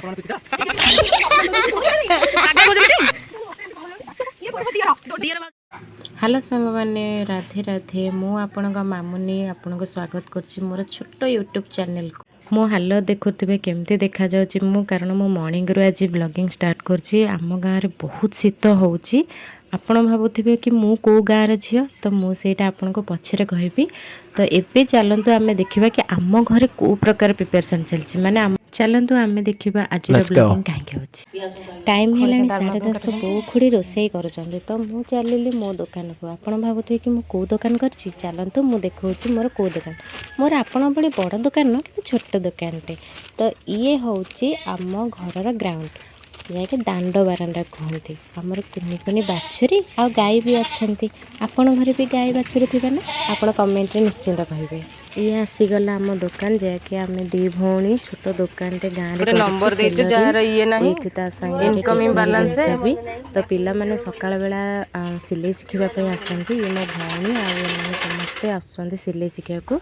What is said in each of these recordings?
Hello सांग मैंने राधे राधे मु आपण मामुनी आपन को स्वागत करछि मोर छोट यूट्यूब चैनल को मो हाल देखुवे केमती देखा जाउछि मु कारण मो मॉर्निंग रो आज ब्लॉगिंग स्टार्ट करछि। आम गाँव रे बहुत शीत होउछि। आपण भाबुथिबे कि मु को गाँव रे झियो तो मु सेटा आपन को पछरे कहबी। तो एबे चलंतु आमे देखिबा कि आम घरे को प्रकार प्रिपरेशन चलछि माने चलंतु आमे देखिबा आज ब्लॉगिंग काहे होछि। टाइम हेलानी 10:30 बो खुडी रोसई करछन्ते तो मु चलिली मो दुकान को। आपण भाबुथिबे कि मु को दुकान करछि चलंतु मु देखौछि मोर को दुकान। मोर आपण बड़ी बड़ दुकान न कि छोट दुकान टे। तो ये होछि आम घरर ग्राउंड जाके दांड बारांडा कहती। आमर कुनी कुनी बाछुरी आ गाय भी अच्छी। आपण घरे भी गाय बाछुरी थे ना आपण कमेंट रे निश्चिंत कहिबे। ये आसीगला आम दुकान जाके आम दी भौणी छोट दुकान टे गाँव रे नंबर दे जार ये नाही इनकमिंग बैलेंस भी। तो पिला माने सकाळ बेला सिलाई शिखिबा पई आसंती। ये मो भौणी आ समस्ते आसंती सिलाई शिखिया को।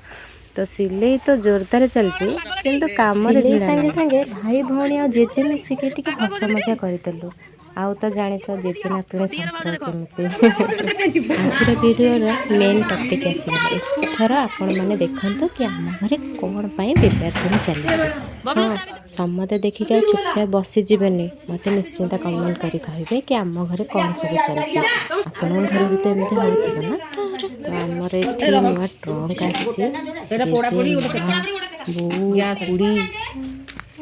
तो सिलाई तो जोरदार चलची किंतु काम रे संगे संगे भाई भौणी आ जेजे मिसिके टिके हस मजा करतेलु। आउ तो जानिछ जेजे नातुणी संपर्क केमती। आजर वीडियो रो मेन टॉपिक आसीगला। एथरा आपण माने देखंतु कि हम घरे कोन पई प्रिपरेशन चली। हां समते देखि के चुपचाप बसी जिबेनी मते निश्चिंत कमेंट करी कहबे कि हम घरे कोन सब चलची। आपण घरे भी तो एमती होतिबा ना। तो हमर एठी नुवा ट्रंक आसी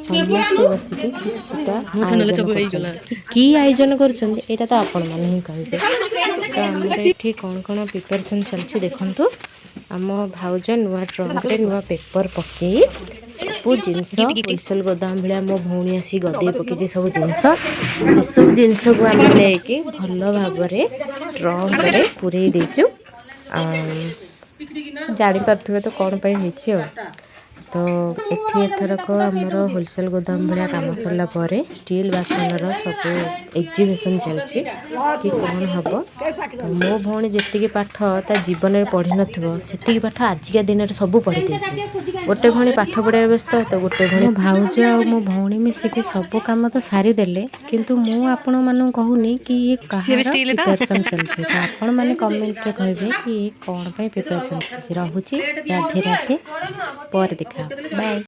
समस्त बसिके कि आयोजन करछन्ते एटा तो आपण माने ही कहबे। तो हमर एठी कोन कोन प्रिपरेशन चलछि देखंतु। आम भाउज नुआ ट्रंक रे नुआ पेपर पके सब जिनस होलसेल गोदाम भलिया मो भौणी आसी गदे पके सब जिनस से सब जिनस को हम लेके भलो भाबरे ट्रंक रे पुरई देचु। जानी पार्थुबे तो कौन पाई हिची हो। तो एठी एथरक हमर होलसेल गोदाम भलिया काम सरला परे स्टील बासन सब एग्जीबिशन चलची कि कौन हबो। तो मो भौणी जेतिकी पाठ ता जीवन में पढ़ी नथिबो सेतिकी पाठ आजिका दिन रे सब पढ़ी देछि। गोटे भौणी पाठ पढ़ार व्यस्त तो गोटे भौणी भाउज आ मो भौणी मिसिकी सब काम तो सारी देले किंतु मु आपण मानु कहूनी कि ये कहार प्रिपरेशन चलछि। तो आपण माने कमेंट रे कहबे कि ये कोन पई प्रिपरेशन चलछि। रहूची राधे राधे पर देखा बाय।